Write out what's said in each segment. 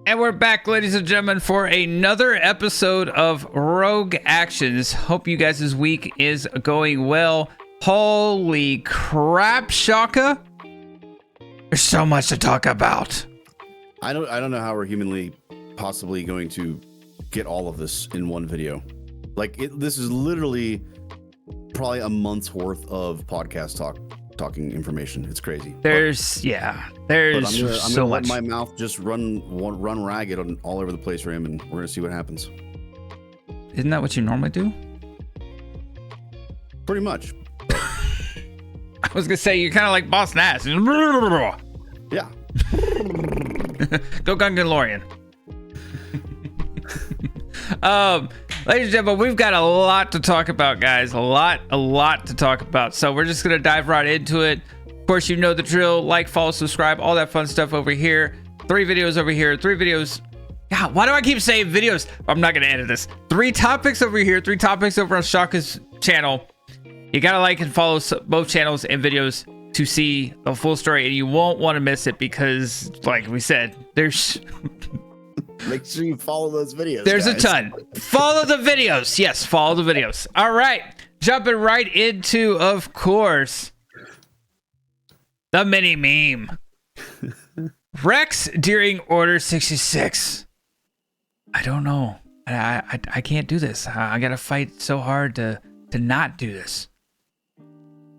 And we're back, ladies and gentlemen, for another episode of Rogue Actions. Hope you guys' week is going well. Holy crap, Shawka. There's so much to talk about. I don't know how we're humanly possibly going to get all of this in one video. This is literally probably a month's worth of podcast talking information. It's crazy. There's I'm so gonna much. let my mouth just run ragged all over the place for him, and we're gonna see what happens. Isn't that what you normally do? Pretty much. I was gonna say you're kind of like Boss Nass. Yeah. Go Gungandalorian. Ladies and gentlemen, we've got a lot to talk about, guys. A lot to talk about. So we're just gonna dive right into it. Of course, you know the drill. Like, follow, subscribe, all that fun stuff over here. 3 videos over here. 3 videos. God, why do I keep saying videos? I'm not gonna edit this. 3 topics over here. 3 topics over on Shawka's channel. You gotta like and follow both channels and videos to see the full story, and you won't want to miss it because, like we said, there's Make sure you follow those videos. there's guys. a ton. Follow the videos. Yes, follow the videos. All right, jumping right into, of course, the mini meme. Rex during Order 66. I don't know. I can't do this. I gotta fight so hard to not do this.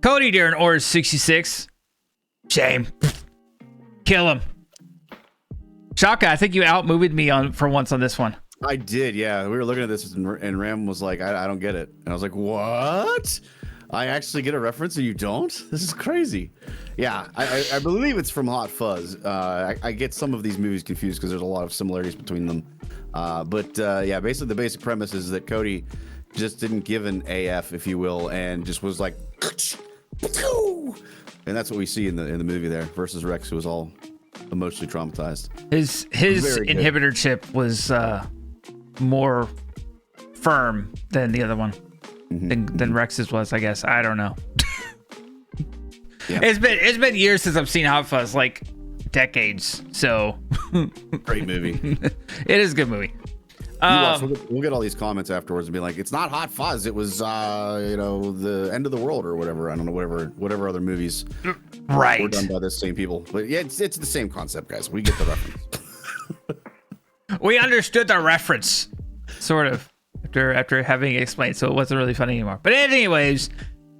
Cody during Order 66. Shame. Kill him. Shawka, I think you outmoved me for once on this one. I did, yeah. We were looking at this, and Ram was like, I don't get it. And I was like, what? I actually get a reference and you don't? This is crazy. Yeah, I believe it's from Hot Fuzz. I get some of these movies confused because there's a lot of similarities between them. Yeah, basically the basic premise is that Cody just didn't give an AF, if you will, and just was like, and that's what we see in the movie there, versus Rex, who was all emotionally traumatized. His inhibitor chip was more firm than the other one, than Rex's was, I guess. I don't know. Yeah. It's been years since I've seen Hot Fuzz, like decades. So Great movie. it is a good movie. We'll get all these comments afterwards and be like, it's not Hot Fuzz, it was the End of the World or whatever. I don't know, whatever other movies Right. were done by the same people. But yeah, it's the same concept, guys. We get the reference. We understood the reference, sort of, after having it explained, so it wasn't really funny anymore. But anyways,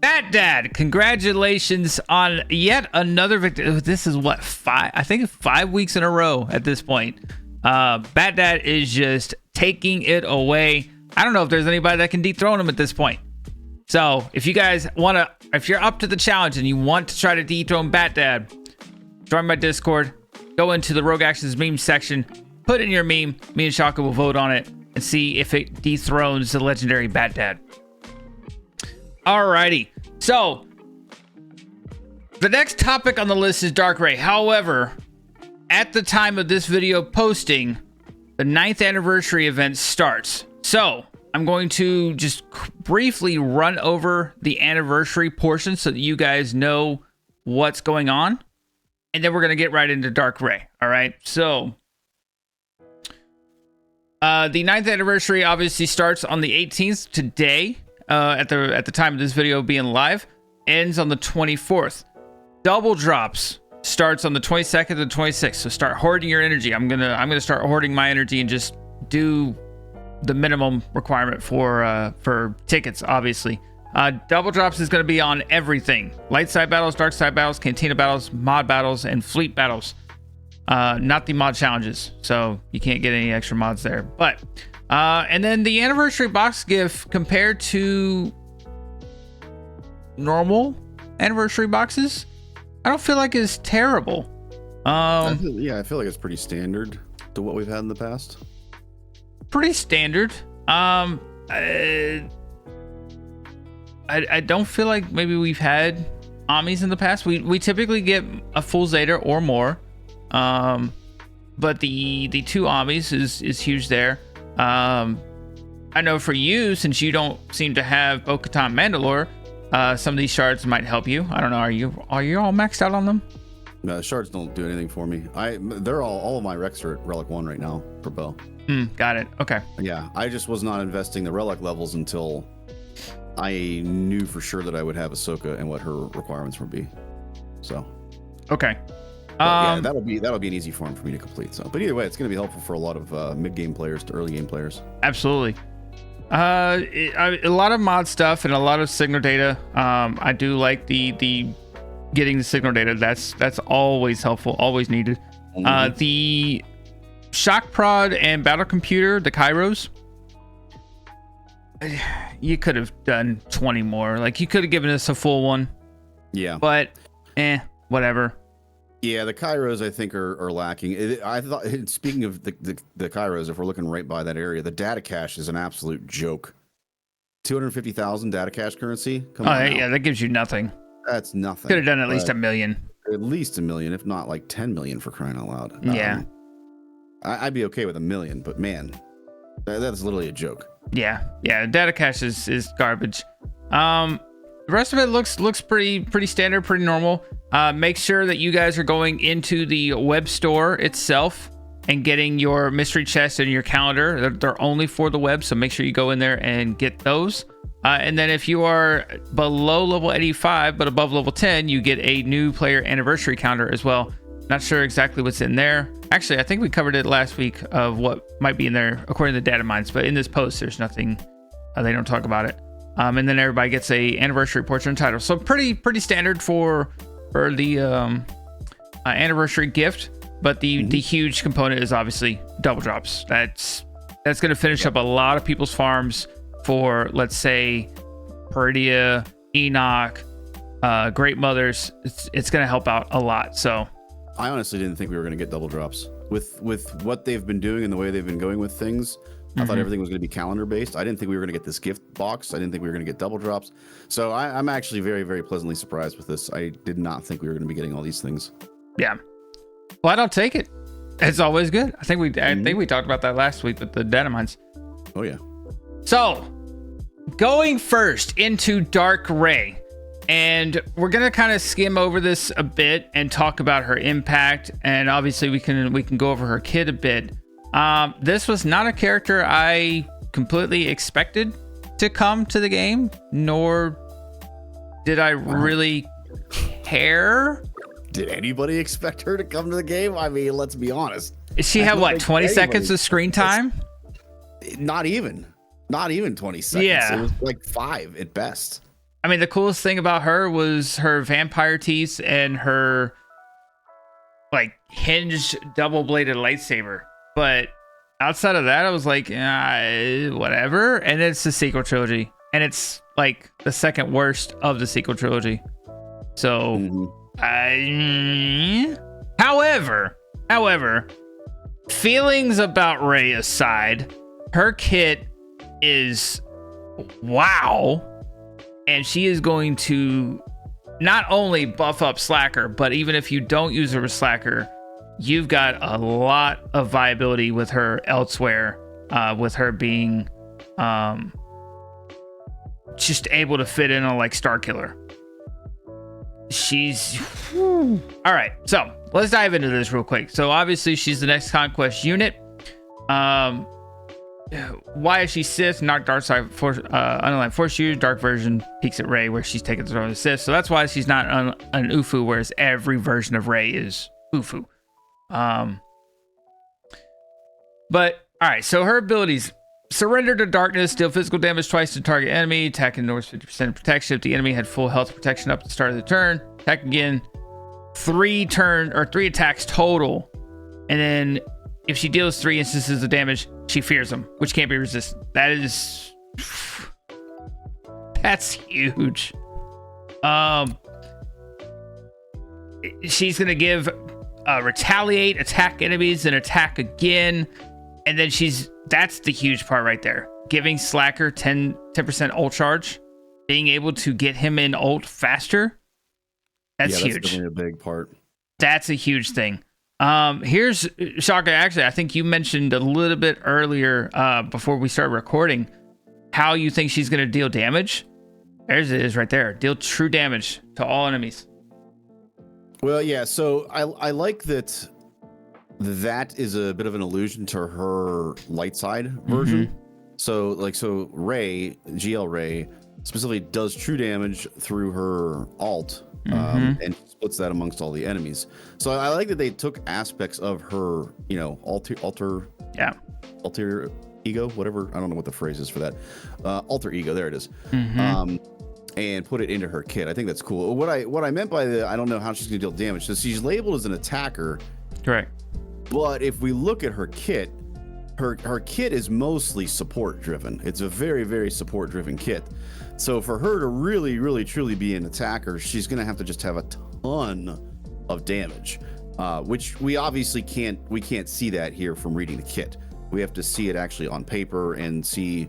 Bat Dad, congratulations on yet another victory. This is what, 5? I think 5 weeks in a row at this point. Bat Dad is just taking it away. I don't know if there's anybody that can dethrone him at this point. So if you guys if you're up to the challenge and you want to try to dethrone Bat Dad, join my Discord, go into the Rogue Actions meme section, put in your meme, me and Shawka will vote on it and see if it dethrones the legendary Bat Dad. Alrighty, so the next topic on the list is Dark Ray. However, at the time of this video posting, the 9th anniversary event starts. So I'm going to just briefly run over the anniversary portion so that you guys know what's going on. And then we're going to get right into Dark Ray. All right. So the 9th anniversary obviously starts on the 18th today, at the time of this video being live, ends on the 24th. Double drops starts on the 22nd and 26th. So start hoarding your energy. I'm gonna start hoarding my energy and just do the minimum requirement for tickets, obviously. Double drops is going to be on everything: light side battles, dark side battles, cantina battles, mod battles, and fleet battles. Not the mod challenges, so you can't get any extra mods there. But and then the anniversary box gift compared to normal anniversary boxes, I don't feel like it's terrible. I feel like it's pretty standard to what we've had in the past. Pretty standard. I don't feel like maybe we've had Amis in the past. We typically get a full Zeta or more. But the 2 Amis is huge there. I know for you, since you don't seem to have Bo-Katan Mandalore, some of these shards might help you. I don't know. Are you all maxed out on them? Shards don't do anything for me. They're all of my Rex are at Relic 1 right now for bow. Got it. Okay. Yeah, I just was not investing the Relic levels until I knew for sure that I would have Ahsoka and what her requirements would be. So. Okay. Yeah, that'll be an easy farm for me to complete. So, but either way, it's going to be helpful for a lot of mid-game players to early game players. Absolutely. A lot of mod stuff and a lot of signal data. I do like the getting the signal data. That's always helpful, always needed. The shock prod and battle computer, the Kairos. You could have done 20 more. Like, you could have given us a full one. Yeah. But, whatever. Yeah, the Kairos I think are lacking. I thought, speaking of the Kairos, if we're looking right by that area, the data cache is an absolute joke. 250,000 data cache currency. Come on, yeah, that gives you nothing. That's nothing. Could have done at least 1 million. At least 1 million, if not like 10 million for crying out loud. Yeah. I'd be okay with 1 million, but man, that's literally a joke. Yeah, data cache is garbage. The rest of it looks pretty standard, pretty normal. Make sure that you guys are going into the web store itself and getting your mystery chest and your calendar. They're only for the web, so make sure you go in there and get those. And then if you are below level 85 but above level 10, you get a new player anniversary calendar as well. Not sure exactly what's in there. Actually, I think we covered it last week of what might be in there according to the data mines, but in this post there's nothing. They don't talk about it. And then everybody gets a anniversary portrait and title. So pretty standard for the anniversary gift. But the huge component is obviously double drops. That's going to finish up a lot of people's farms for, let's say, Peridia, Enoch, Great Mothers. It's going to help out a lot. So I honestly didn't think we were going to get double drops with what they've been doing and the way they've been going with things. I thought everything was going to be calendar based. I didn't think we were going to get this gift box. I didn't think we were going to get double drops. So I'm actually very, very pleasantly surprised with this. I did not think we were going to be getting all these things. Yeah. Well, I don't take it. It's always good. I think we talked about that last week with the data mines. Oh yeah. So going first into Dark Ray, and we're gonna kind of skim over this a bit and talk about her impact, and obviously we can go over her kit a bit. This was not a character I completely expected to come to the game, nor did I really care. Did anybody expect her to come to the game? I mean, let's be honest. She had what, 20 seconds of screen time? Not even 20 seconds. Yeah. It was like 5 at best. I mean, the coolest thing about her was her vampire teeth and her like hinged double-bladed lightsaber. But outside of that, I was like, whatever. And it's the sequel trilogy, and it's like the second worst of the sequel trilogy. So, however, feelings about Rey aside, her kit is wow, and she is going to not only buff up Slacker, but even if you don't use her with Slacker, you've got a lot of viability with her elsewhere, with her being just able to fit in on like Starkiller. She's all right. So let's dive into this real quick. So obviously she's the next conquest unit. Why is she Sith? Not dark side force, unaligned force user. Dark version peaks at Rey, where she's taken the throne of the Sith. So that's why she's not an Ufu, whereas every version of Rey is Ufu. But all right. So her abilities: surrender to darkness, deal physical damage twice to target enemy, attack and ignores 50% protection. If the enemy had full health protection up at the start of the turn, attack again. 3 attacks total, and then if she deals 3 instances of damage, she fears them, which can't be resisted. That's huge. She's gonna give retaliate, attack enemies, and attack again, and then that's the huge part right there. Giving Slacker 10% ult charge, being able to get him in ult faster. That's huge. That's definitely a big part. That's a huge thing. Here's Shawka. Actually, I think you mentioned a little bit earlier, before we start recording, how you think she's going to deal damage. There's it is right there. Deal true damage to all enemies. Well, yeah. So I like that. That is a bit of an allusion to her light side version. So Ray, GL Ray, specifically does true damage through her alt, and splits that amongst all the enemies. So I like that they took aspects of her, alter ego, whatever. I don't know what the phrase is for that. Alter ego, there it is. And put it into her kit. I think that's cool. What I meant by I don't know how she's gonna deal damage. So she's labeled as an attacker. Correct. But if we look at her kit, her kit is mostly support driven. It's a very, very support driven kit. So for her to really, really, truly be an attacker, she's going to have to just have a ton of damage, which we obviously can't see that here from reading the kit. We have to see it actually on paper and see,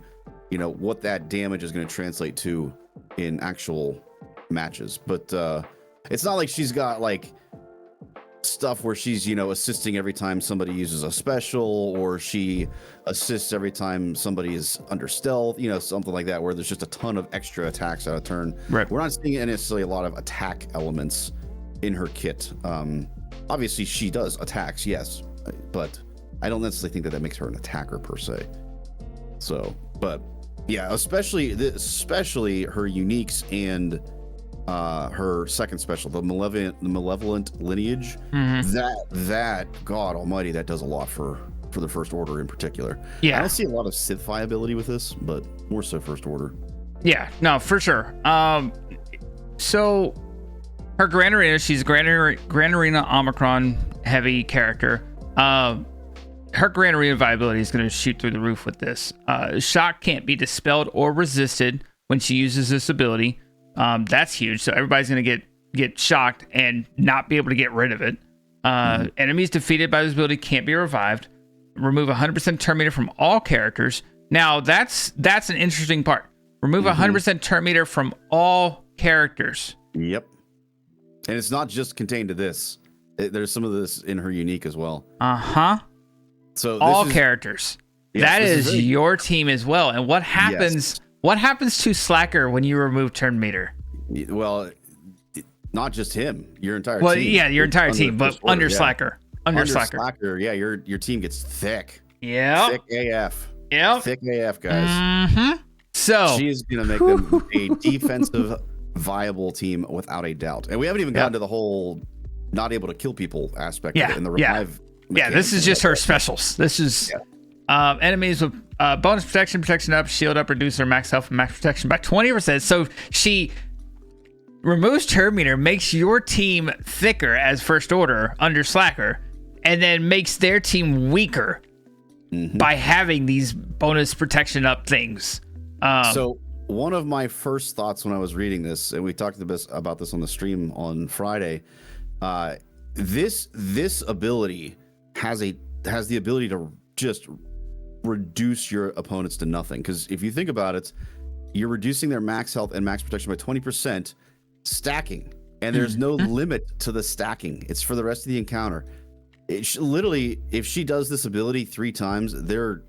what that damage is going to translate to in actual matches. But it's not like she's got like stuff where she's assisting every time somebody uses a special, or she assists every time somebody is under stealth, something like that, where there's just a ton of extra attacks out of turn. Right. We're not seeing necessarily a lot of attack elements in her kit. Obviously she does attacks, yes, but I don't necessarily think that makes her an attacker per se. So, but yeah, especially her uniques and her second special, the malevolent lineage. That God Almighty, that does a lot for the First Order in particular. Yeah, I don't see a lot of Sith viability with this, but more so First Order. Yeah, no, for sure. So her Grand Arena, she's Grand Arena Omicron heavy character. Her Grand Arena viability is going to shoot through the roof with this. Shock can't be dispelled or resisted when she uses this ability. That's huge. So everybody's going to get shocked and not be able to get rid of it. Enemies defeated by this ability can't be revived. Remove 100% turn meter from all characters. Now that's an interesting part. Remove 100% turn meter from all characters. Yep. And it's not just contained to this. There's some of this in her unique as well. So all characters. Yes, that is your team as well. And what happens? Yes. What happens to Slacker when you remove turn meter? Well, not just him, your entire team. Well, yeah, your entire team, but under Slacker. Under Slacker, yeah, your team gets thick. Yeah. Thick AF. Yeah. Thick AF, guys. So she's gonna make them a defensive, viable team without a doubt. And we haven't even gotten to the whole not able to kill people aspect of it in the revive. Yeah, this is just her specials. This is enemies with bonus protection up, shield up, reduce their max health and max protection by 20%. So she removes turn meter, makes your team thicker as First Order under Slacker, and then makes their team weaker by having these bonus protection up things. So one of my first thoughts when I was reading this, and we talked about this on the stream on Friday, this ability has the ability to just reduce your opponents to nothing. Because if you think about it, you're reducing their max health and max protection by 20%, stacking, and there's no limit to the stacking. It's for the rest of the encounter. Literally, if she does this ability 3 times, they're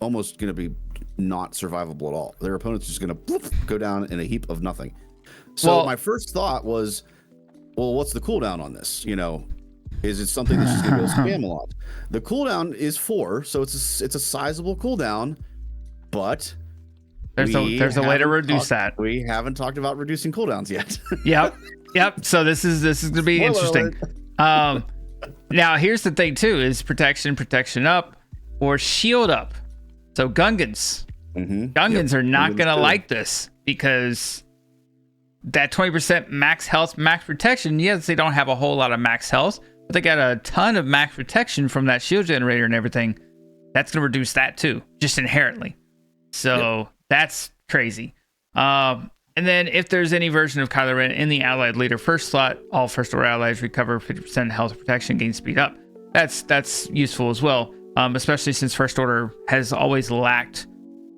almost going to be not survivable at all. Their opponent's just going to go down in a heap of nothing. So my first thought was, well, what's the cooldown on this? Is it something that she's going to be able to spam a lot? The cooldown is 4, so it's a sizable cooldown, but there's a way to reduce that. We haven't talked about reducing cooldowns yet. Yep. So this is going to be interesting. Now here's the thing too: is protection up or shield up. So Gungans are not going to like this, because that 20% max health, max protection. Yes, they don't have a whole lot of max health, but they got a ton of max protection from that shield generator and everything. That's going to reduce that too, just inherently. So that's crazy. And then if there's any version of Kylo Ren in the allied leader first slot, all First Order allies recover 50% health protection, gain speed up. That's useful as well, especially since First Order has always lacked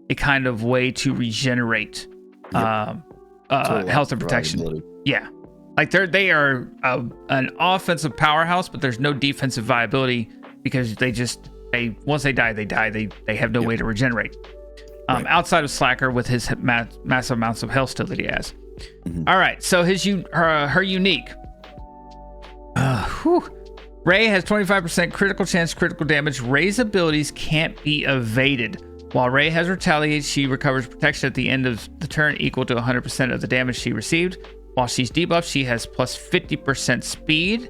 a kind of way to regenerate health and protection. Yeah. Like they are an offensive powerhouse, but there's no defensive viability, because once they die, they have no way to regenerate. Outside of Slacker with his massive amounts of health still that he has. All right, so her unique. Whew. Ray has 25% critical chance critical damage. Ray's abilities can't be evaded. While Ray has retaliate, she recovers protection at the end of the turn equal to 100% of the damage she received. While she's debuffed, she has plus 50% speed.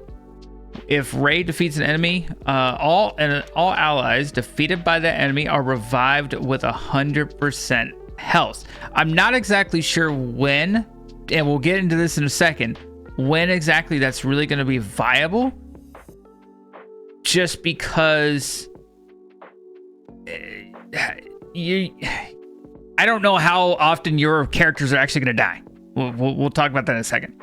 If Ray defeats an enemy, all allies defeated by that enemy are revived with 100% health. I'm not exactly sure when, and we'll get into this in a second, when exactly that's really going to be viable. Just because I don't know how often your characters are actually going to die. We'll talk about that in a second.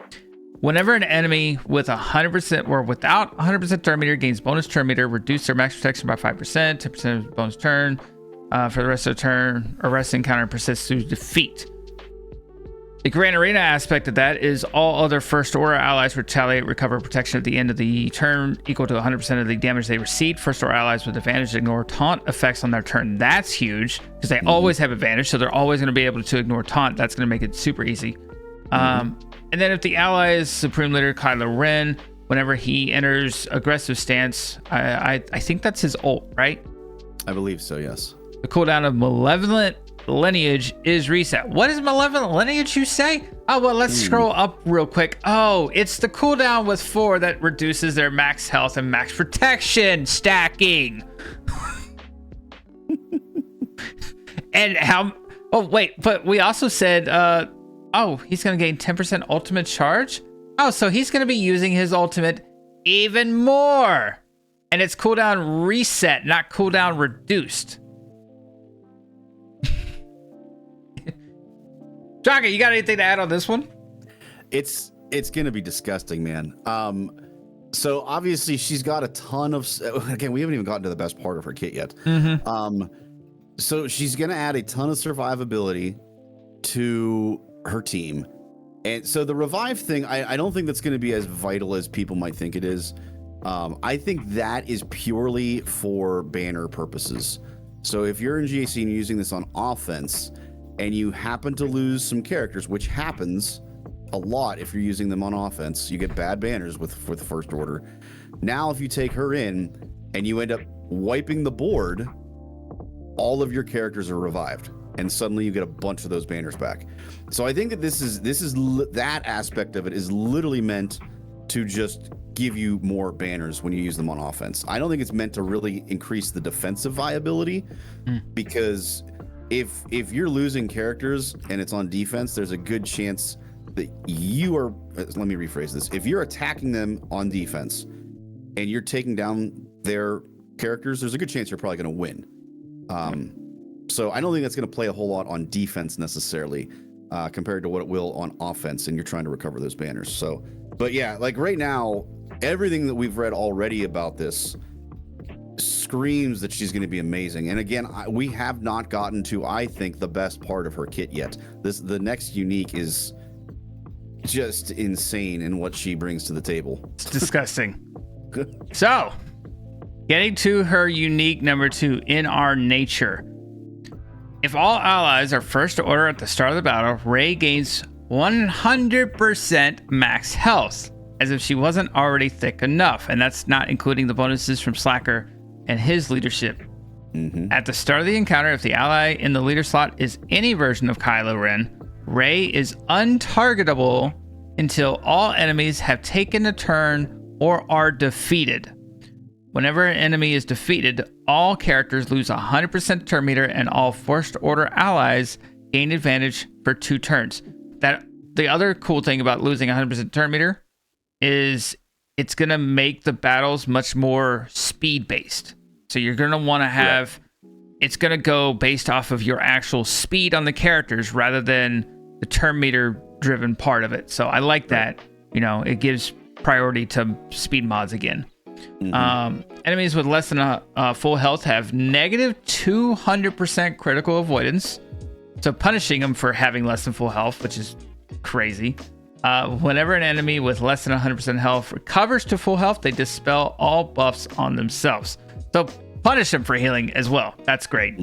Whenever an enemy with 100% or without 100% turn meter gains bonus turn meter, reduce their max protection by 5%, 10% bonus turn for the rest of the turn, or rest encounter persists through defeat. The Grand Arena aspect of that is all other first order allies retaliate, recover protection at the end of the turn equal to 100% of the damage they received. First order allies with advantage ignore taunt effects on their turn. That's huge because they always have advantage, so they're always going to be able to ignore taunt. That's going to make it super easy. And then if the ally is Supreme Leader Kylo Ren, whenever he enters aggressive stance, I think that's his ult, right? I believe so, yes. The cooldown of Malevolent Lineage is reset. What is Malevolent Lineage, you say? Oh, well, let's scroll up real quick. Oh, it's the cooldown with 4 that reduces their max health and max protection stacking. And how... Oh, wait, but we also said... oh, he's going to gain 10% ultimate charge? Oh, so he's going to be using his ultimate even more. And it's cooldown reset, not cooldown reduced. Shawka, you got anything to add on this one? It's gonna be disgusting, man. So obviously she's got a ton of. Again, we haven't even gotten to the best part of her kit yet. So she's gonna add a ton of survivability to her team, and so the revive thing, I don't think that's gonna be as vital as people might think it is. I think that is purely for banner purposes. So if you're in GAC and you're using this on offense, and you happen to lose some characters, which happens a lot if you're using them on offense, you get bad banners for the first order. Now, if you take her in and you end up wiping the board, all of your characters are revived, and suddenly you get a bunch of those banners back. So I think that that aspect of it is literally meant to just give you more banners when you use them on offense. I don't think it's meant to really increase the defensive viability, because if you're losing characters and it's on defense, there's a good chance that you are, let me rephrase this. If you're attacking them on defense and you're taking down their characters, there's a good chance you're probably going to win. So I don't think that's going to play a whole lot on defense necessarily, compared to what it will on offense, and you're trying to recover those banners. So, but yeah, like right now, everything that we've read already about this screams that she's going to be amazing. And again, we have not gotten to, I think, the best part of her kit yet. The next unique is just insane in what she brings to the table. It's disgusting. So, getting to her unique number 2, in our nature. If all allies are first order at the start of the battle, Rey gains 100% max health, as if she wasn't already thick enough. And that's not including the bonuses from Slacker and his leadership. At the start of the encounter, if the ally in the leader slot is any version of Kylo Ren, Rey is untargetable until all enemies have taken a turn or are defeated. Whenever an enemy is defeated, all characters lose 100% turn meter, and all first order allies gain advantage for 2 turns. That the other cool thing about losing 100% turn meter is it's going to make the battles much more speed based. So you're going to want to have, it's going to go based off of your actual speed on the characters rather than the turn meter driven part of it. So I like that. You know, it gives priority to speed mods again. Enemies with less than full health have negative 200% critical avoidance. So punishing them for having less than full health, which is crazy. Whenever an enemy with less than 100% health recovers to full health, they dispel all buffs on themselves. So punish them for healing as well. That's great.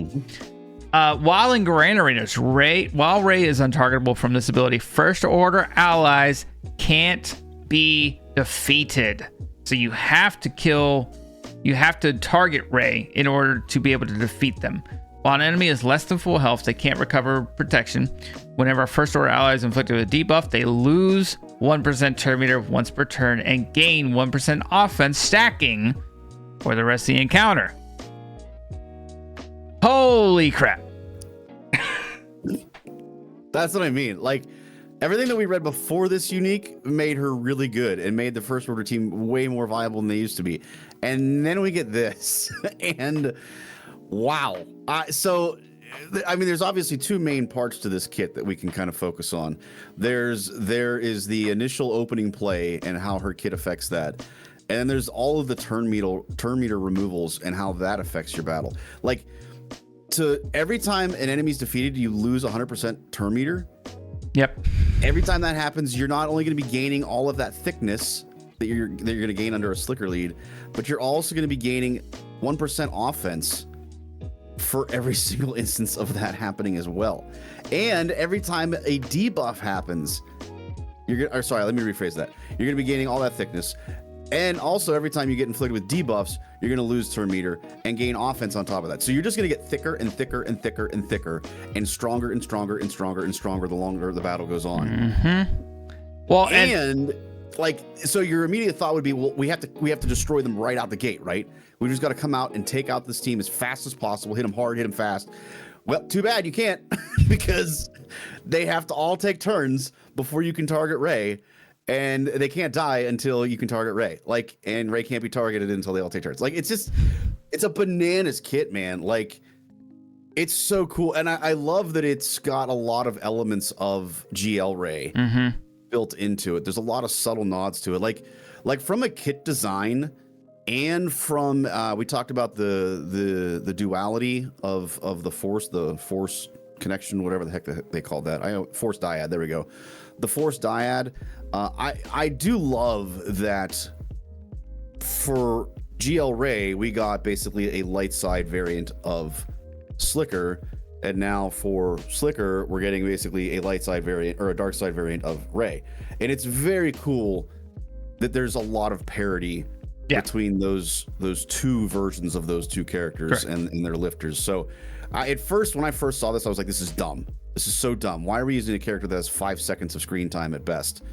While in Grand Arenas, while Rey is untargetable from this ability, first order allies can't be defeated. So you have to target Ray in order to be able to defeat them. While an enemy is less than full health, they can't recover protection. Whenever a first order ally is inflicted with a debuff, they lose 1% turn meter once per turn and gain 1% offense stacking for the rest of the encounter. Holy crap. That's what I mean. Like, everything that we read before this unique made her really good and made the first order team way more viable than they used to be. And then we get this, and wow. So, I mean, there's obviously two main parts to this kit that we can kind of focus on. There is the initial opening play and how her kit affects that. And then there's all of the turn meter removals and how that affects your battle. Like, every time an enemy's defeated, you lose 100% turn meter. Yep. Every time that happens, you're not only going to be gaining all of that thickness that you're going to gain under a slicker lead, but you're also going to be gaining 1% offense for every single instance of that happening as well. And every time a debuff happens, let me rephrase that. You're going to be gaining all that thickness. And also, every time you get inflicted with debuffs, you're going to lose turn meter and gain offense on top of that. So you're just going to get thicker and thicker and thicker and thicker and stronger and stronger and stronger and stronger the longer the battle goes on. Mm-hmm. Well, and so your immediate thought would be, well, we have to destroy them right out the gate, right? We just got to come out and take out this team as fast as possible, hit them hard, hit them fast. Well, too bad you can't because they have to all take turns before you can target Ray. And they can't die until you can target Ray. And Ray can't be targeted until they all take turns. It's a bananas kit, man. It's so cool. And I love that it's got a lot of elements of GL Ray built into it. There's a lot of subtle nods to it. Like from a kit design and from, we talked about the duality of the force connection, whatever the heck they called that. Force dyad. There we go. The force dyad. I do love that for GL Ray, we got basically a light side variant of Slicker. And now for Slicker, we're getting basically a light side variant or a dark side variant of Ray. And it's very cool that there's a lot of parity between those two versions of those two characters and their lifters. So at first, when I first saw this, I was like, this is dumb. This is so dumb. Why are we using a character that has 5 seconds of screen time at best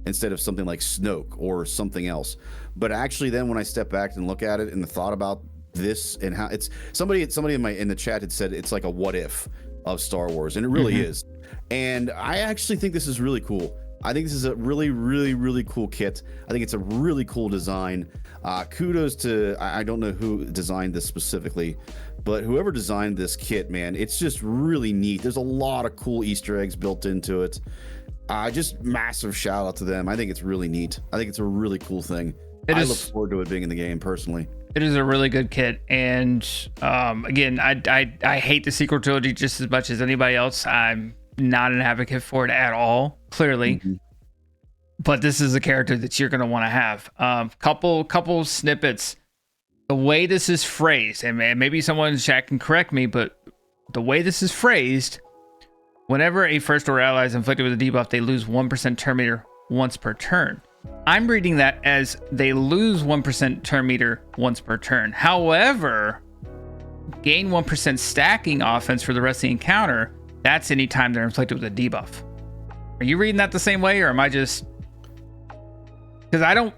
instead of something like Snoke or something else? But actually, then when I step back and look at it and thought about this and how it's somebody in the chat had said it's like a what if of Star Wars, and it really is. And I actually think this is really cool. I think this is a really, really, really cool kit. I think it's a really cool design. Kudos to, I don't know who designed this specifically, but whoever designed this kit, man, it's just really neat. There's a lot of cool Easter eggs built into it. Just massive shout out to them. I think it's really neat. I think it's a really cool thing. I look forward to it being in the game personally. It is a really good kit. And again, I hate the sequel trilogy just as much as anybody else. I'm not an advocate for it at all, clearly. But this is a character that you're going to want to have. Couple snippets. The way this is phrased, and maybe someone in chat can correct me, but the way this is phrased, whenever a first order ally is inflicted with a debuff, they lose 1% turn meter once per turn. I'm reading that as they lose 1% turn meter once per turn. However, gain 1% stacking offense for the rest of the encounter. That's anytime they're inflicted with a debuff. Are you reading that the same way, or am I just... Because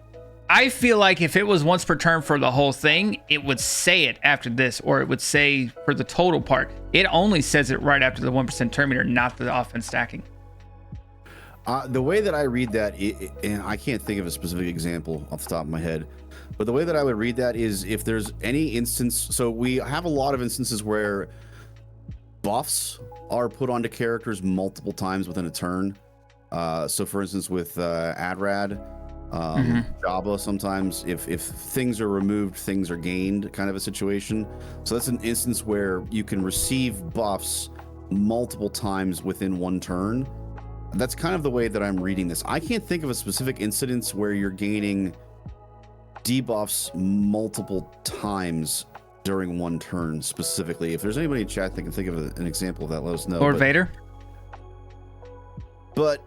I feel like if it was once per turn for the whole thing, it would say it after this, or it would say for the total part. It only says it right after the 1% turn meter, not the offense stacking. The way that I read that, and I can't think of a specific example off the top of my head, but the way that I would read that is if there's any instance, so we have a lot of instances where buffs are put onto characters multiple times within a turn. So for instance, with Adrad, Jabba, sometimes if things are removed, things are gained kind of a situation. So that's an instance where you can receive buffs multiple times within one turn. That's kind of the way that I'm reading this. I can't think of a specific incidence where you're gaining debuffs multiple times during one turn specifically. If there's anybody in chat that can think of an example of that, let us know. Lord Vader? But...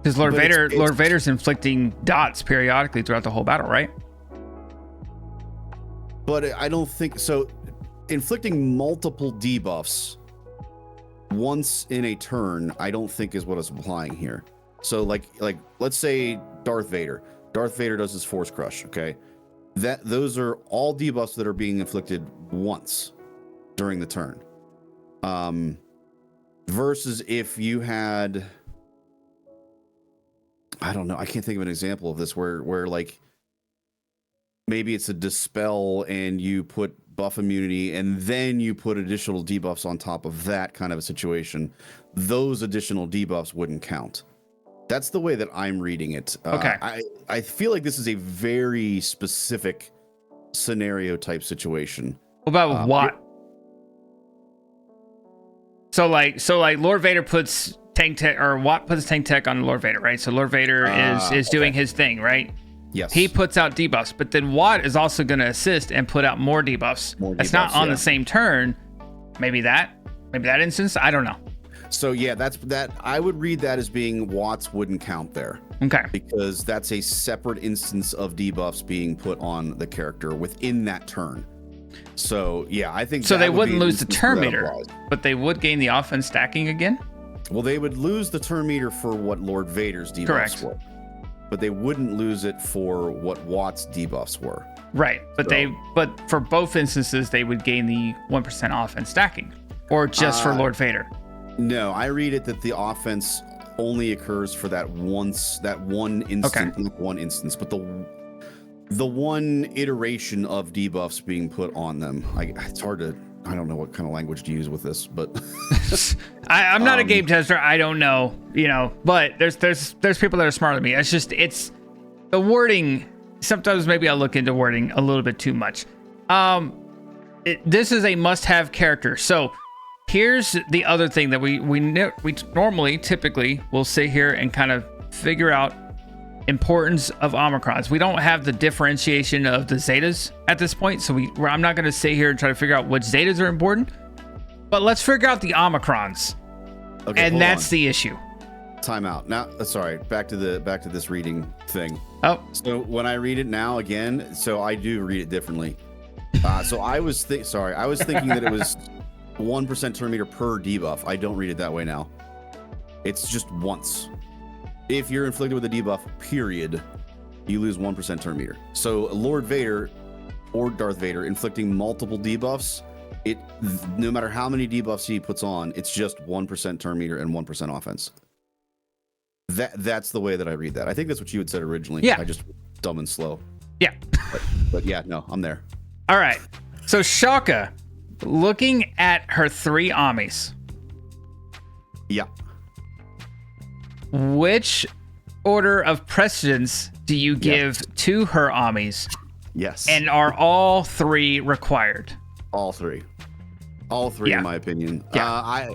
Because Lord Vader's inflicting dots periodically throughout the whole battle, right? But I don't think so. Inflicting multiple debuffs once in a turn, I don't think is what it's applying here. So like let's say Darth Vader. Darth Vader does his Force Crush, okay? Those are all debuffs that are being inflicted once during the turn. Versus if you had, I don't know, I can't think of an example of this where like maybe it's a dispel and you put buff immunity and then you put additional debuffs on top of that kind of a situation. Those additional debuffs wouldn't count. That's the way that I'm reading it. Okay. I feel like this is a very specific scenario type situation. What about Watt? So like Lord Vader puts tank tech, or Watt puts tank tech on Lord Vader, right? So Lord Vader is doing his thing, right? Yes. He puts out debuffs, but then Watt is also going to assist and put out more debuffs. That's not on the same turn. Maybe that instance. I don't know. So yeah, that I would read that as being Watts wouldn't count there. Okay. Because that's a separate instance of debuffs being put on the character within that turn. So yeah, I think so. They wouldn't lose the turn meter, but they would gain the offense stacking again. Well, they would lose the turn meter for what Lord Vader's debuffs were, but they wouldn't lose it for what Watt's debuffs were. Right, but but for both instances, they would gain the 1% offense stacking, or just for Lord Vader. No, I read it that the offense only occurs for that one instant, not one instance, but the one iteration of debuffs being put on them. It's hard to, I don't know what kind of language to use with this, but I'm not a game tester. I don't know, but there's people that are smarter than me. It's the wording. Sometimes maybe I look into wording a little bit too much. This is a must-have character. So here's the other thing that we normally typically will sit here and kind of figure out importance of Omicrons. We don't have the differentiation of the Zetas at this point, so I'm not going to sit here and try to figure out which Zetas are important, but let's figure out the Omicrons. Okay, and that's the issue. Time out. Now, sorry, back to this reading thing. Oh. So when I read it now again, so I do read it differently. So I was thinking that it was 1% turn meter per debuff. I don't read it that way now. It's just once. If you're inflicted with a debuff, period, you lose 1% turn meter. So Lord Vader or Darth Vader inflicting multiple debuffs, no matter how many debuffs he puts on, it's just 1% turn meter and 1% offense. That's the way that I read that. I think that's what you had said originally. Yeah. I just dumb and slow. Yeah. But yeah, no, I'm there. All right. So Shawka, looking at her 3 Amis. Yeah. Which order of precedence do you give to her Amis? Yes. And are all 3 required? All 3. All 3 in my opinion. Yeah.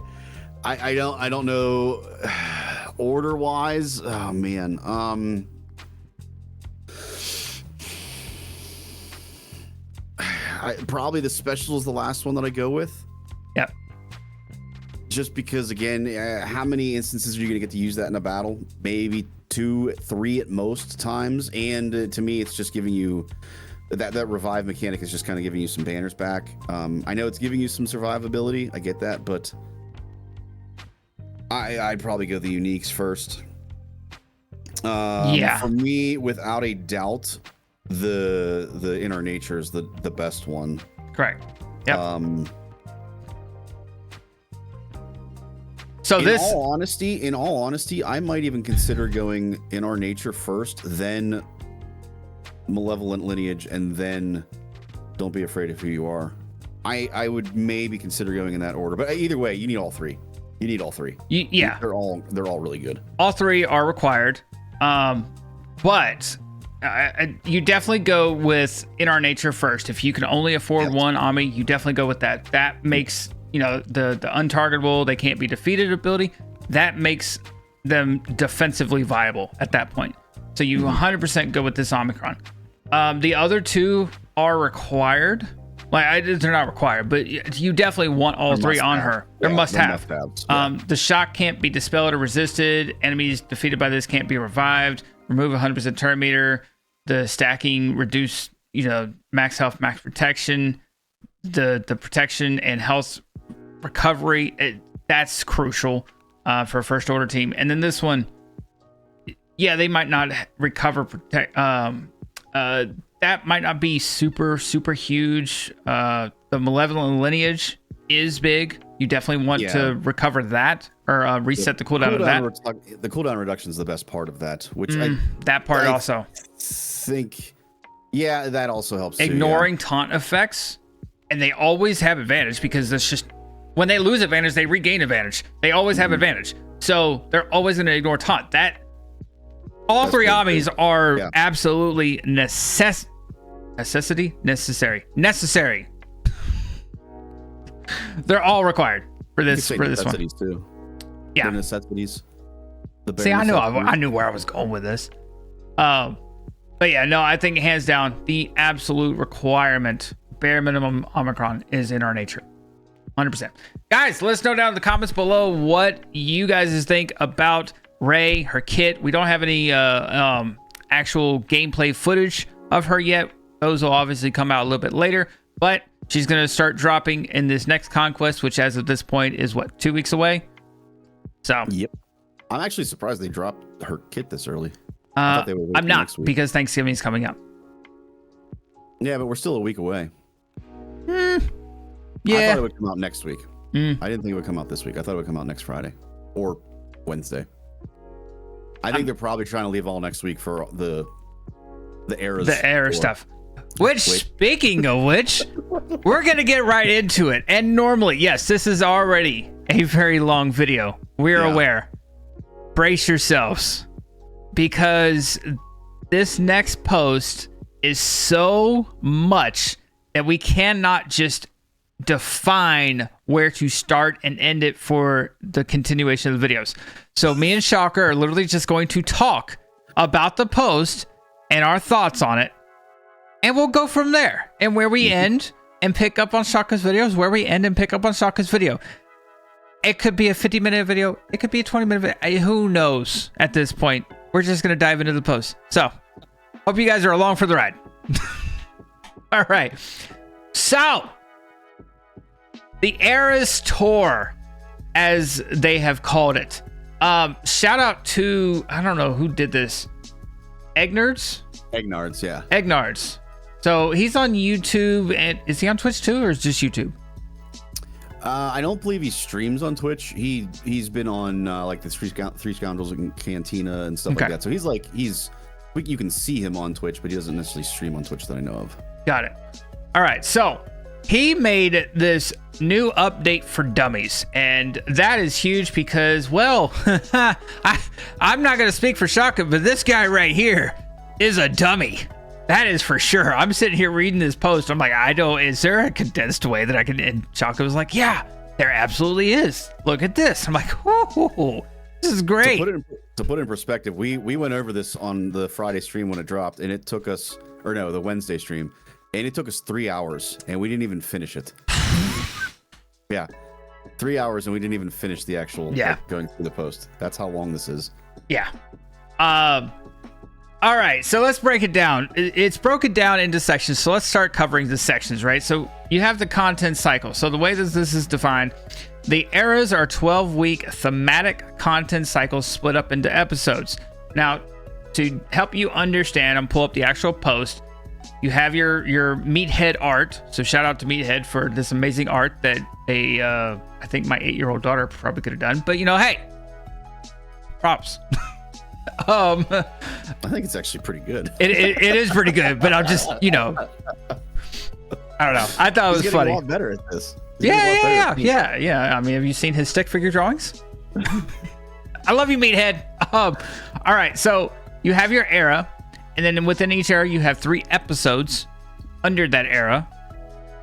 I don't know order wise. Oh man. Probably the special is the last one that I go with. Yep. Just because, again, how many instances are you going to get to use that in a battle? Maybe 2, 3 at most times. And to me, it's just giving you that revive mechanic is just kind of giving you some banners back. I know it's giving you some survivability. I get that, but I'd probably go the uniques first. For me, without a doubt, the inner nature is the best one. Correct. Yep. So in all honesty, I might even consider going in our nature first, then malevolent lineage, and then don't be afraid of who you are. I would maybe consider going in that order, but either way, you need all 3. You need all 3. Yeah, they're all really good. All 3 are required, but you definitely go with in our nature first. If you can only afford one Ami, you definitely go with that. That makes the untargetable, they can't be defeated ability, that makes them defensively viable at that point. So you 100% go with this Omicron. The other 2 are required. They're not required, but you definitely want all 3 on her. They're must-have. The shock can't be dispelled or resisted. Enemies defeated by this can't be revived. Remove 100% turn meter. The stacking reduce max health, max protection, the protection and health recovery. That's crucial for a first order team. And then this one, yeah, they might not recover that might not be super huge. The malevolent lineage is big. You definitely want to recover that or reset the cooldown of that. The cooldown reduction is the best part of that, which that part also think, yeah, that also helps. Ignoring taunt effects, and they always have advantage because that's just when they lose advantage, they regain advantage. They always have advantage, so they're always going to ignore taunt. All three Amis are absolutely necessary. They're all required for this one. Too. Yeah, the necessities. See, I knew where I was going with this. But yeah, no, I think hands down the absolute requirement, bare minimum Omicron is in our nature. 100%. Guys, let us know down in the comments below what you guys think about Ray, her kit. We don't have any actual gameplay footage of her yet. Those will obviously come out a little bit later, but she's going to start dropping in this next conquest, which as of this point is what, 2 weeks away? So yep. I'm actually surprised they dropped her kit this early. I'm not, because Thanksgiving is coming up. Yeah, but we're still a week away. Yeah. I thought it would come out next week. I didn't think it would come out this week. I thought it would come out next Friday or Wednesday. I think they're probably trying to leave all next week for the eras. The era stuff. Which, speaking of which, we're going to get right into it. And normally, yes, this is already a very long video. We're aware. Brace yourselves. Because this next post is so much that we cannot just define where to start and end it for the continuation of the videos. So me and Shawka are literally just going to talk about the post and our thoughts on it. And we'll go from there. And where we end and pick up on Shawka's videos, where we end and pick up on Shawka's video. It could be a 50-minute video. It could be a 20-minute video. Who knows at this point? We're just going to dive into the post. So, hope you guys are along for the ride. All right. So, the Eras Tour, as they have called it. Shout out to, I don't know who did this. Eggnards, yeah. Eggnards. So he's on YouTube, and is he on Twitch too, or is just YouTube? I don't believe he streams on Twitch. He's been on like the Three Scoundrels and Cantina and stuff like that. So you can see him on Twitch, but he doesn't necessarily stream on Twitch that I know of. Got it. All right, so he made this new update for dummies, and that is huge because, well, I'm not going to speak for Shawka, but this guy right here is a dummy. That is for sure. I'm sitting here reading this post. I'm like, is there a condensed way that I can? And Shawka was like, yeah, there absolutely is. Look at this. I'm like, whoa, this is great. To put it in perspective, we went over this on the Friday stream when it dropped, and it took us, the Wednesday stream, and it took us 3 hours, and we didn't even finish it. Yeah, 3 hours, and we didn't even finish the actual going through the post. That's how long this is. Yeah. All right, so let's break it down. It's broken down into sections, so let's start covering the sections, right? So you have the content cycle. So the way that this is defined, the eras are 12-week thematic content cycles split up into episodes. Now, to help you understand and pull up the actual post, you have your Meathead art. So shout out to Meathead for this amazing art that I think my 8-year-old daughter probably could have done. But hey, props. I think it's actually pretty good. It is pretty good, but I'm just, I don't know. I thought it was funny. He's getting a lot better at this. Yeah. I mean, have you seen his stick figure drawings? I love you, Meathead. All right, so you have your era, and then within each era, you have 3 episodes under that era,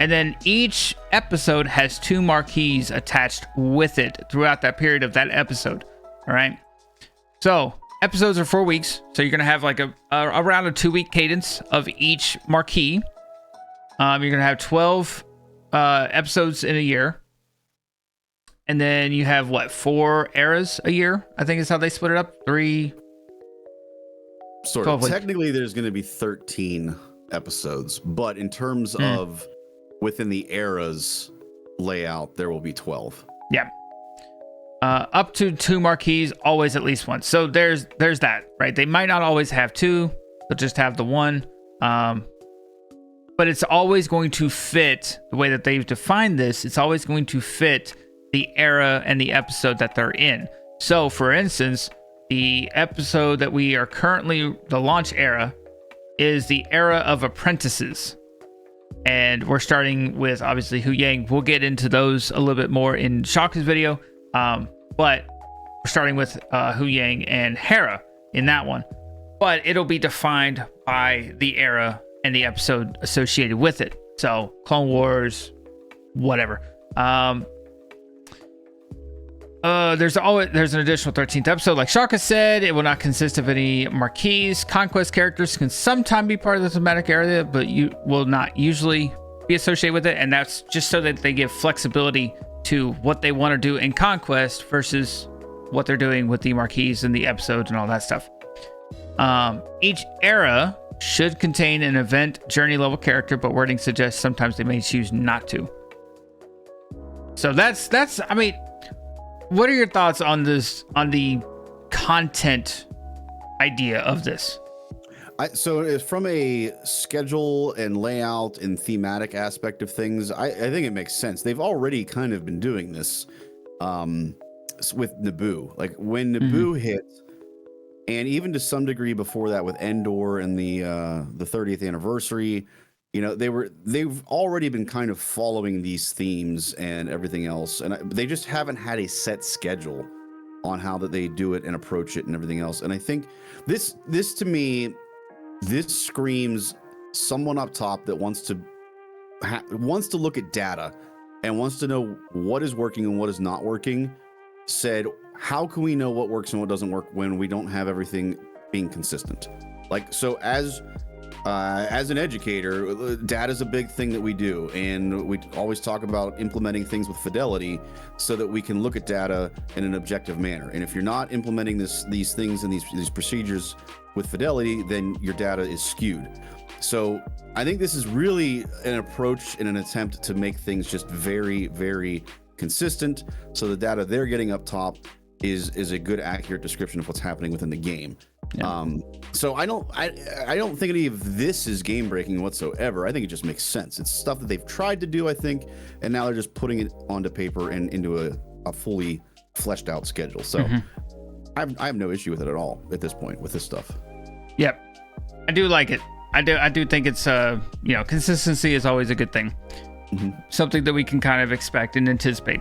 and then each episode has 2 marquees attached with it throughout that period of that episode. All right, so episodes are 4 weeks, so you're gonna have like around a 2-week cadence of each marquee. You're gonna have 12 episodes in a year, and then you have 4 eras a year. I think is how they split it up. 3. Sort of. Technically, there's gonna be 13 episodes, but in terms of within the era's layout, there will be 12. Yeah. Up to 2 marquees, always at least one. So there's that, right? They might not always have 2, they'll just have the 1. But it's always going to fit the way that they've defined this. It's always going to fit the era and the episode that they're in. So, for instance, the episode that we are currently, the launch era, is the era of apprentices. And we're starting with, obviously, Hu Yang. We'll get into those a little bit more in Shawka's video. But we're starting with Hu Yang and Hera in that one. But it'll be defined by the era and the episode associated with it. So Clone Wars, whatever. There's an additional 13th episode. Like Shawka said, it will not consist of any marquees. Conquest characters can sometimes be part of the thematic area, but you will not usually be associated with it. And that's just so that they give flexibility to what they want to do in Conquest versus what they're doing with the marquees and the episodes and all that stuff. Each era should contain an event journey level character, but wording suggests sometimes they may choose not to. So that's I mean, what are your thoughts on this, on the content idea of this? So from a schedule and layout and thematic aspect of things, I think it makes sense. They've already kind of been doing this with Naboo. Like when Naboo hit, and even to some degree before that with Endor and the 30th anniversary, you know, they've already been kind of following these themes and everything else, and they just haven't had a set schedule on how that they do it and approach it and everything else. And I think this to me, this screams someone up top that wants to look at data and wants to know what is working and what is not working. Said, how can we know what works and what doesn't work when we don't have everything being consistent? Like, so as an educator, data is a big thing that we do, and we always talk about implementing things with fidelity so that we can look at data in an objective manner. And if you're not implementing these things and these procedures with fidelity, then your data is skewed. So I think this is really an approach and an attempt to make things just very, very consistent, so the data they're getting up top is a good, accurate description of what's happening within the game. Yeah. So I don't think any of this is game breaking whatsoever. I think it just makes sense. It's stuff that they've tried to do, I think, and now they're just putting it onto paper and into a fully fleshed out schedule. So I have no issue with it at all at this point with this stuff. Yep, I do like it. I do think it's consistency is always a good thing. Something that we can kind of expect and anticipate.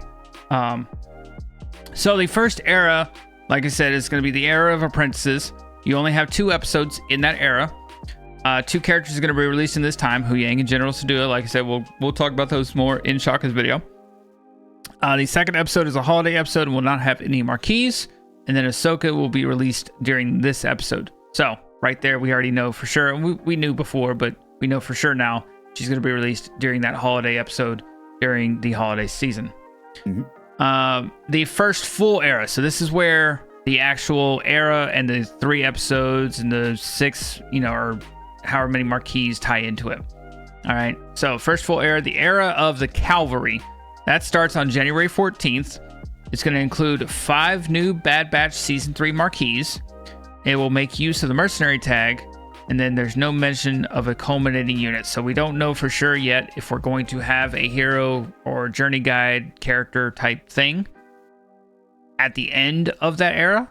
So the first era, like I said, is going to be the era of apprentices. You only have 2 episodes in that era. 2 characters are going to be released in this time, Hu Yang and General Sadua. Like I said, we'll talk about those more in Shawka's video. The second episode is a holiday episode and will not have any marquees. And then Ahsoka will be released during this episode. So right there, we already know for sure. And we knew before, but we know for sure now she's going to be released during that holiday episode during the holiday season. The first full era. So this is where the actual era and the 3 episodes and the 6, or however many marquees tie into it. All right. So first full era, the era of the Cavalry. That starts on January 14th. It's going to include 5 new Bad Batch Season 3 marquees. It will make use of the mercenary tag. And then there's no mention of a culminating unit. So we don't know for sure yet if we're going to have a hero or journey guide character type thing at the end of that era.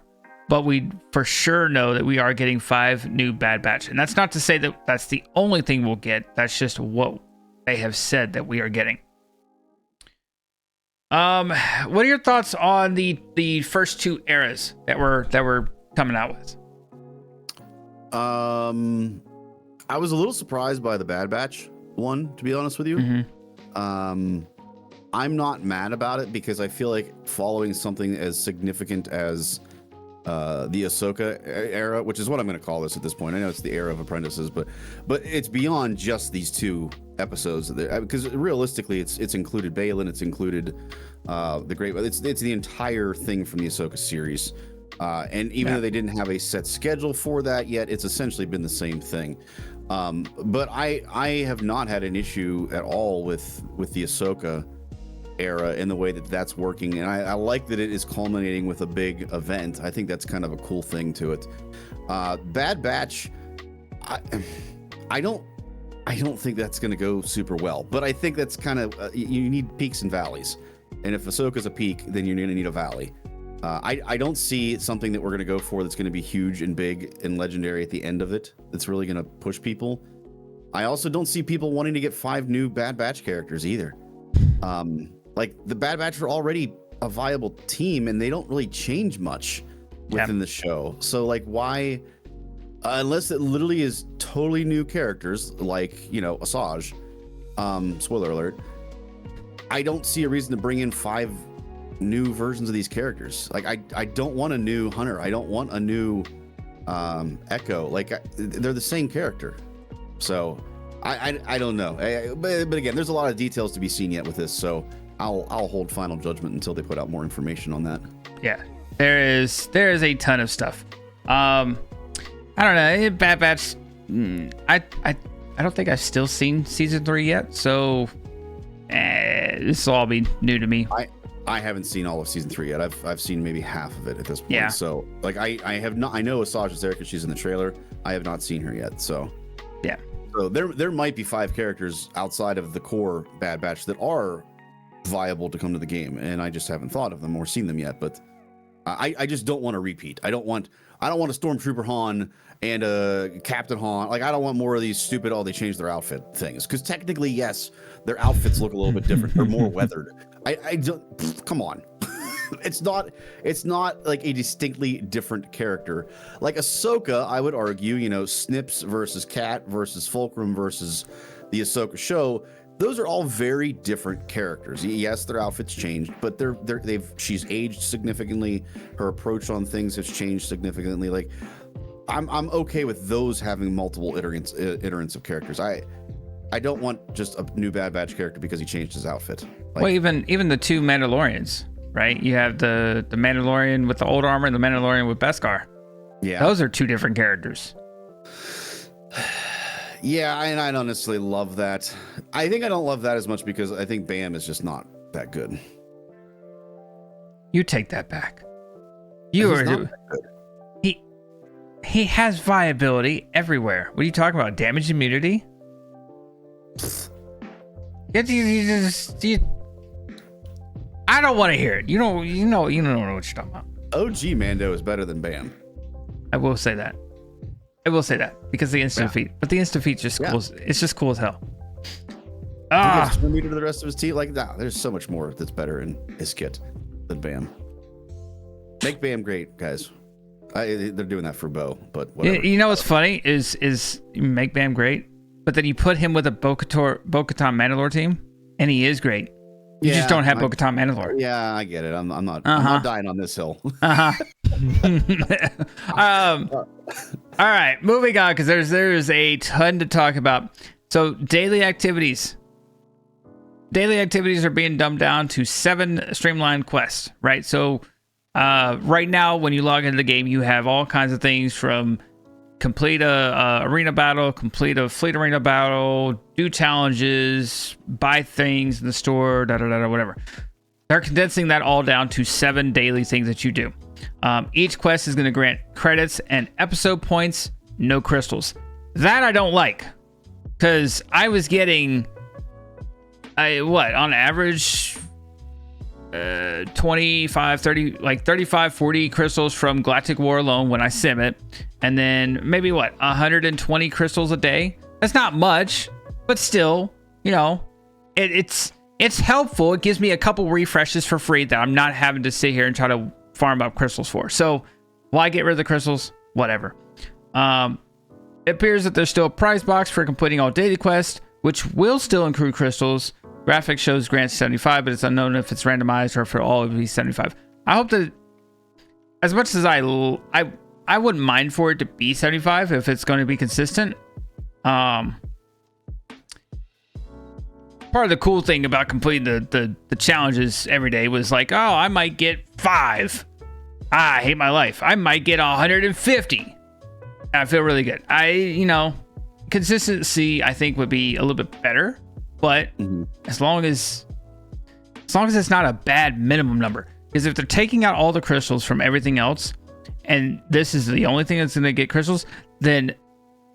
But we for sure know that we are getting 5 new Bad Batch. And that's not to say that that's the only thing we'll get. That's just what they have said that we are getting. What are your thoughts on the first 2 eras that we're coming out with? I was a little surprised by the Bad Batch one, to be honest with you. I'm not mad about it because I feel like following something as significant as the Ahsoka era, which is what I'm going to call this at this point. I know it's the era of apprentices, but it's beyond just these 2 episodes because realistically it's included Baylan, it's included the Great, it's the entire thing from the Ahsoka series. And even though they didn't have a set schedule for that yet, it's essentially been the same thing. But I have not had an issue at all with the Ahsoka era in the way that that's working, and I like that it is culminating with a big event. I think that's kind of a cool thing to it. Bad Batch, I don't think that's going to go super well, but I think that's kind of you need peaks and valleys, and if Ahsoka's a peak, then you're going to need a valley. I don't see something that we're going to go for that's going to be huge and big and legendary at the end of it that's really going to push people. I also don't see people wanting to get 5 new Bad Batch characters either. Like the Bad Batch are already a viable team and they don't really change much within the show. So like why, unless it literally is totally new characters like, you know, Asajj, spoiler alert, I don't see a reason to bring in 5 new versions of these characters. Like I don't want a new Hunter. I don't want a new Echo. Like they're the same character. So I don't know. But again, there's a lot of details to be seen yet with this. So I'll hold final judgment until they put out more information on that. Yeah, there is a ton of stuff. I don't know. Bad Batch. I don't think I've still seen season 3 yet. So this will all be new to me. I haven't seen all of season 3 yet. I've seen maybe half of it at this point. Yeah. So like I have not. I know Asajj is there because she's in the trailer. I have not seen her yet. So yeah. So there might be 5 characters outside of the core Bad Batch that are viable to come to the game, and I just haven't thought of them or seen them yet. But I just don't want to repeat. I don't want a Stormtrooper Han and a Captain Han. Like I don't want more of these stupid they changed their outfit things, because technically yes, their outfits look a little bit different. They're more weathered. I don't, come on. It's not like a distinctly different character. Like Ahsoka, I would argue, you know, Snips versus Cat versus Fulcrum versus the Ahsoka show. Those are all very different characters. Yes, their outfits changed, but she's aged significantly. Her approach on things has changed significantly. Like I'm okay with those having multiple iterants of characters. I don't want just a new Bad Batch character because he changed his outfit. Like, well, even the 2 Mandalorians, right? You have the Mandalorian with the old armor and the Mandalorian with Beskar. Yeah, those are 2 different characters. Yeah, and I don't necessarily love that. I think I don't love that as much because I think Bam is just not that good. You take that back. You are. He has viability everywhere. What are you talking about? Damage immunity? I don't want to hear it. You don't know what you're talking about. OG Mando is better than Bam. I will say that because the instant feat, but the instant feat just cool. It's just cool as hell. Meter to the rest of his team. Like, nah, there's so much more that's better in his kit than Bam. Make Bam great, guys. They're doing that for Bo, but whatever. You know what's funny is you make Bam great, but then you put him with a Bo-Katan Mandalore team, and he is great. You just don't have Bo-Katan Mandalore. Yeah, I get it. I'm not dying on this hill. All right, moving on, because there's a ton to talk about. So daily activities are being dumbed down to 7 streamlined quests, right? So right now, when you log into the game, you have all kinds of things from complete a arena battle, complete a fleet arena battle, do challenges, buy things in the store, whatever. They're condensing that all down to 7 daily things that you do. Each quest is going to grant credits and episode points, no crystals. That I don't like, because I was getting on average 25, 30, like 35, 40 crystals from Galactic War alone when I sim it, and then maybe 120 crystals a day. That's not much, but still, you know, it's helpful. It gives me a couple refreshes for free that I'm not having to sit here and try to farm up crystals for. So why get rid of the crystals? Whatever. It appears that there's still a prize box for completing all daily quests, which will still include crystals. Graphic shows grants 75, but it's unknown if it's randomized or if it all would be 75. I hope that, as much as I wouldn't mind for it to be 75 if it's going to be consistent. Part of the cool thing about completing the challenges every day was like, oh, I might get 5. I hate my life. I might get 150. I feel really good. consistency, I think, would be a little bit better, but as long as it's not a bad minimum number, because if they're taking out all the crystals from everything else, and this is the only thing that's going to get crystals, then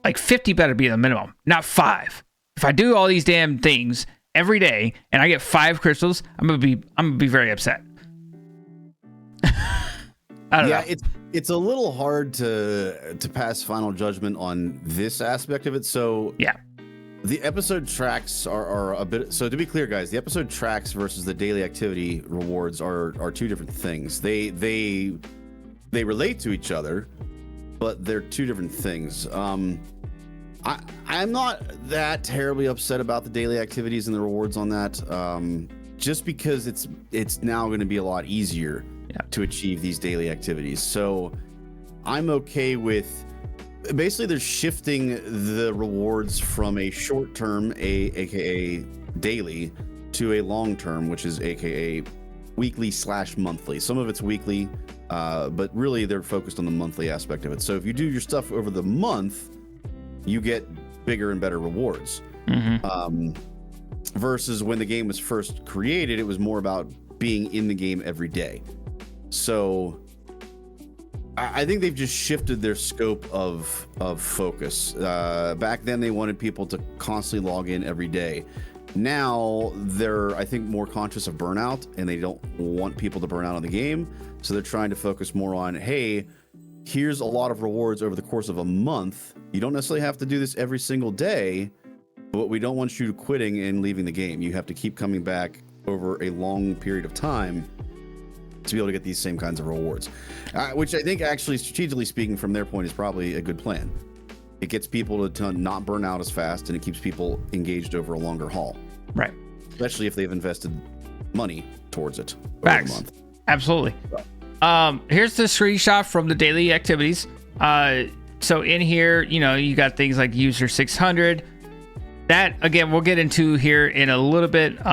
like 50 better be the minimum, not 5. If I do all these damn things every day and I get 5 crystals, I'm gonna be very upset. I don't know. It's a little hard to pass final judgment on this aspect of it. So yeah, the episode tracks are a bit. So to be clear, guys, the episode tracks versus the daily activity rewards are 2 different things. They relate to each other, but they're 2 different things. I'm not that terribly upset about the daily activities and the rewards on that, just because it's now going to be a lot easier to achieve these daily activities. So I'm okay with basically they're shifting the rewards from a short term, aka daily, to a long term, which is aka weekly/monthly. Some of it's weekly, but really they're focused on the monthly aspect of it. So if you do your stuff over the month, you get bigger and better rewards. Versus when the game was first created, it was more about being in the game every day. So I think they've just shifted their scope of focus. Back then they wanted people to constantly log in every day. Now they're, I think, more conscious of burnout, and they don't want people to burn out on the game. So they're trying to focus more on, hey, here's a lot of rewards over the course of a month. You don't necessarily have to do this every single day, but we don't want you quitting and leaving the game. You have to keep coming back over a long period of time to be able to get these same kinds of rewards, which I think actually, strategically speaking, from their point, is probably a good plan. It gets people to not burn out as fast, and it keeps people engaged over a longer haul. Right. Especially if they've invested money towards it over Facts. the month. Absolutely. Here's the screenshot from the daily activities. So in here, you got things like user 600. That, again, we'll get into here in a little bit.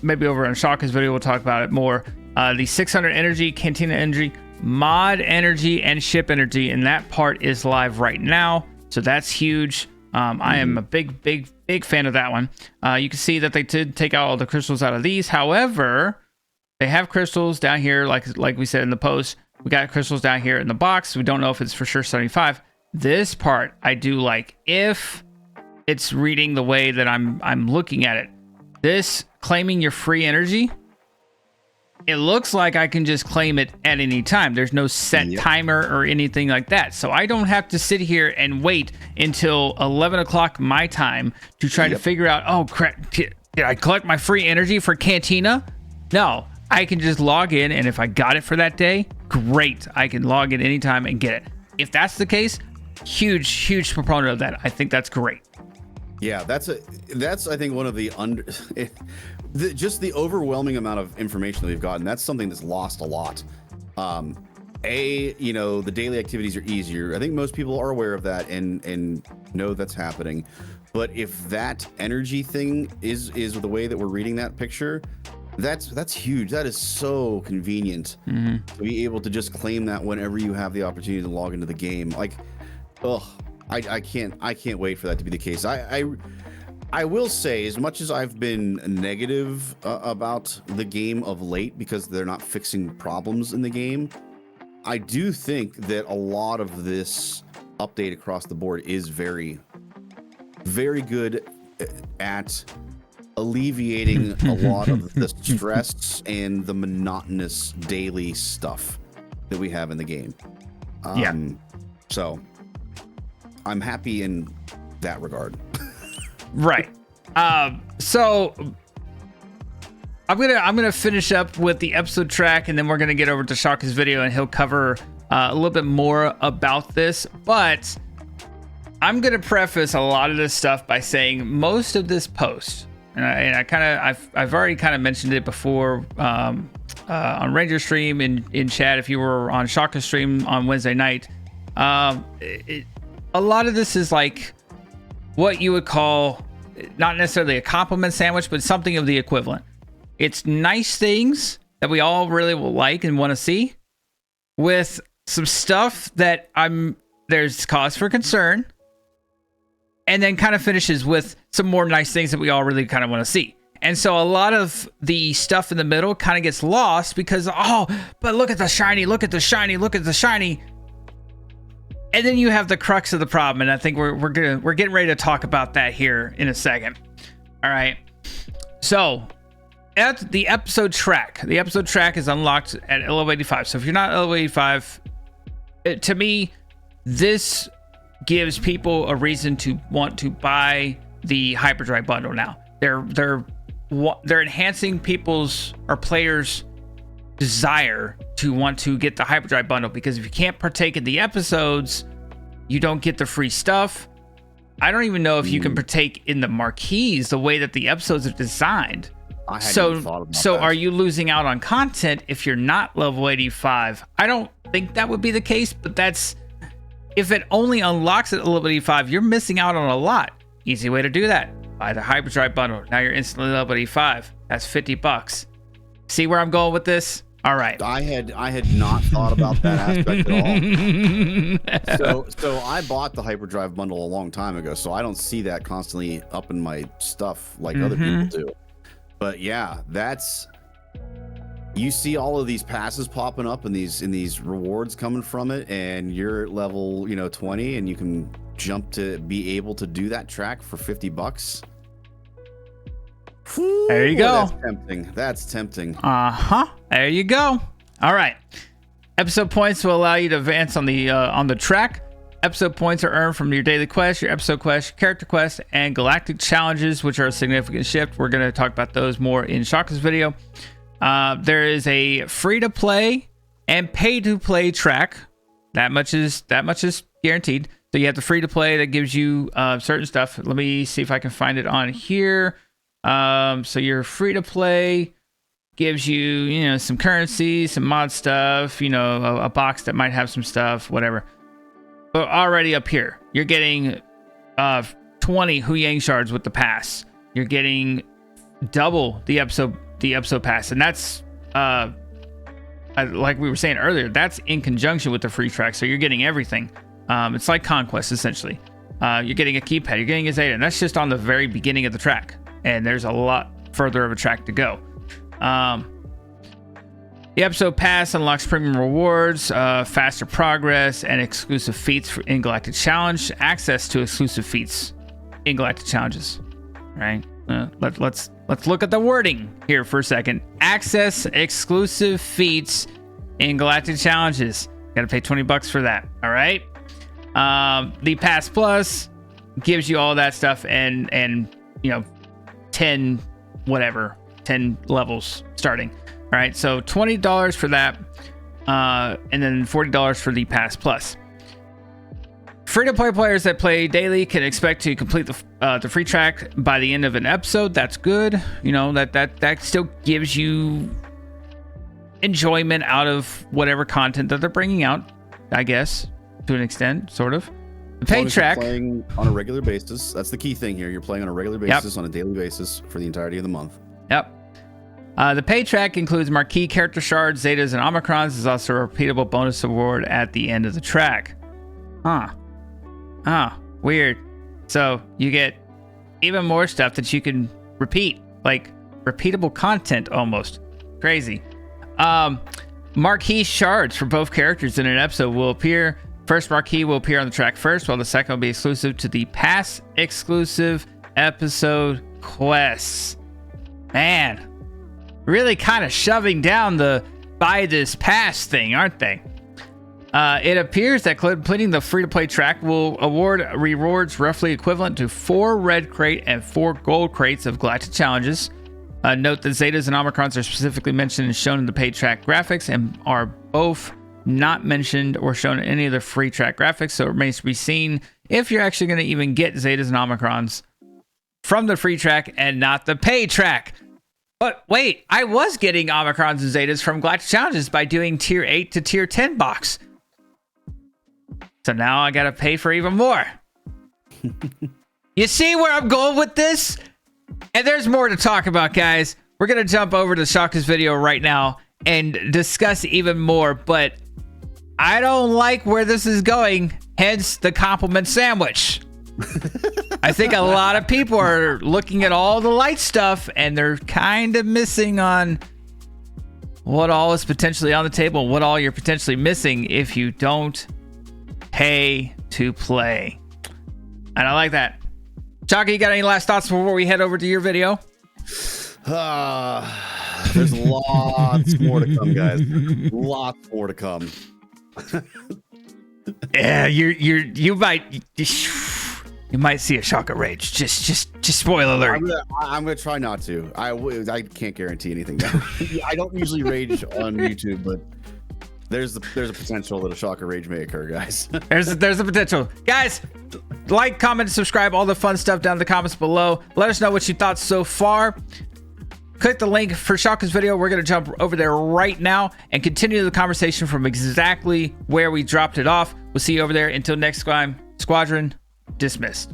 Maybe over on Shawka's video, we'll talk about it more. The 600 energy, Cantina energy, mod energy, and ship energy, and that part is live right now. So that's huge. I am a big fan of that one. You can see that they did take out all the crystals out of these. However, they have crystals down here, like we said in the post. We got crystals down here in the box. We don't know if it's for sure 75. This part I do like, if it's reading the way that I'm looking at it. This claiming your free energy, it looks like I can just claim it at any time. There's no set timer or anything like that. So I don't have to sit here and wait until 11 o'clock my time to try to figure out, oh crap, did I collect my free energy for Cantina? No, I can just log in, and if I got it for that day, great. I can log in anytime and get it. If that's the case, huge proponent of that. I think that's great. Yeah, that's I think one of the just the overwhelming amount of information that we've gotten. That's something that's lost a lot. The daily activities are easier. I think most people are aware of that and know that's happening. But if that energy thing is the way that we're reading that picture, that's huge. That is so convenient to be able to just claim that whenever you have the opportunity to log into the game. Like, I can't wait for that to be the case. I will say, as much as I've been negative about the game of late because they're not fixing problems in the game, I do think that a lot of this update across the board is very, very good at alleviating a lot of the stress and the monotonous daily stuff that we have in the game. So I'm happy in that regard. Right. So I'm gonna finish up with the episode track, and then we're gonna get over to Shawka's video, and he'll cover a little bit more about this. But I'm gonna preface a lot of this stuff by saying most of this post, and I've already kind of mentioned it before on Ranger stream in chat. If you were on Shawka's stream on Wednesday night, a lot of this is like what you would call not necessarily a compliment sandwich, but something of the equivalent. It's nice things that we all really will like and want to see, with some stuff that there's cause for concern, and then kind of finishes with some more nice things that we all really kind of want to see. And so a lot of the stuff in the middle kind of gets lost because, oh, but look at the shiny, look at the shiny, look at the shiny. And then you have the crux of the problem, and I think we're getting ready to talk about that here in a second. All right. So at the episode track is unlocked at level 85. So if you're not level 85, to me, this gives people a reason to want to buy the hyperdrive bundle now. They're enhancing people's or players' desire to want to get the hyperdrive bundle, because if you can't partake in the episodes, you don't get the free stuff. I don't even know if you can partake in the marquees the way that the episodes are designed. So are you losing out on content if you're not level 85? I don't think that would be the case, but that's if it only unlocks at level 85, you're missing out on a lot. Easy way to do that: buy the hyperdrive bundle. Now you're instantly level 85. That's $50. See where I'm going with this? All right. I had not thought about that aspect at all. So I bought the hyperdrive bundle a long time ago, so I don't see that constantly up in my stuff like other people do. But yeah, you see all of these passes popping up and these rewards coming from it, and you're level 20, and you can jump to be able to do that track for $50. There you go. That's tempting. There you go. All right. Episode points will allow you to advance on the track. Episode points are earned from your daily quest, your episode quest, character quest, and galactic challenges, which are a significant shift. We're going to talk about those more in Shawka's video. There is a free-to-play and pay-to-play track. That much is guaranteed. So you have the free-to-play that gives you certain stuff. Let me see if I can find it on here. So your free-to-play gives you, some currency, some mod stuff, a box that might have some stuff, whatever. But already up here, you're getting 20 Huyang shards with the pass. You're getting double the episode pass, and that's like we were saying earlier, that's in conjunction with the free track. So you're getting everything. It's like Conquest essentially. You're getting a keypad, you're getting a Zeta, and that's just on the very beginning of the track. And there's a lot further of a track to go. The episode pass unlocks premium rewards, faster progress, and exclusive feats in Galactic Challenge. Access to exclusive feats in Galactic Challenges. Right? Let's look at the wording here for a second. Access exclusive feats in Galactic Challenges. Got to pay $20 for that. All right. The Pass Plus gives you all that stuff and 10 levels starting. All right, so $20 for that, and then $40 for the Pass Plus. Free-to-play players that play daily can expect to complete the free track by the end of an episode. That's good. That still gives you enjoyment out of whatever content that they're bringing out, I guess, to an extent, sort of. The paid track, playing on a regular basis. That's the key thing here. You're playing on a regular basis, on a daily basis for the entirety of the month. Yep. The pay track includes marquee character shards, Zetas, and Omicrons. There's also a repeatable bonus award at the end of the track. Weird. So you get even more stuff that you can repeat, like repeatable content almost. Crazy. Marquee shards for both characters in an episode will appear. First marquee will appear on the track first, while the second will be exclusive to the Pass exclusive episode quests. Man, really kind of shoving down the buy this pass thing, aren't they? It appears that completing the free-to-play track will award rewards roughly equivalent to 4 red crate and 4 gold crates of Galactic Challenges. Note that Zetas and Omicrons are specifically mentioned and shown in the paid track graphics and are both not mentioned or shown in any of the free track graphics, so it remains to be seen if you're actually going to even get Zetas and Omicrons from the free track and not the paid track. But wait, I was getting Omicrons and Zetas from Galactic Challenges by doing tier 8 to tier 10 box. So now I gotta pay for even more. You see where I'm going with this? And there's more to talk about, guys. We're gonna jump over to Shawka's video right now and discuss even more, but I don't like where this is going, hence the compliment sandwich. I think a lot of people are looking at all the light stuff and they're kind of missing on what all is potentially on the table, what all you're potentially missing if you don't pay to play. And I like that. Shawka, you got any last thoughts before we head over to your video? There's lots more to come, guys. Lots more to come. Yeah, you might see a Shawka rage. Just spoiler alert. I'm gonna try not to. I can't guarantee anything now. I don't usually rage on YouTube, but there's a potential that a Shawka rage may occur, guys. There's a potential, guys. Like, comment, subscribe, all the fun stuff down in the comments below. Let us know what you thought so far. Click the link for Shawka's video. We're going to jump over there right now and continue the conversation from exactly where we dropped it off. We'll see you over there. Until next time, Squadron dismissed.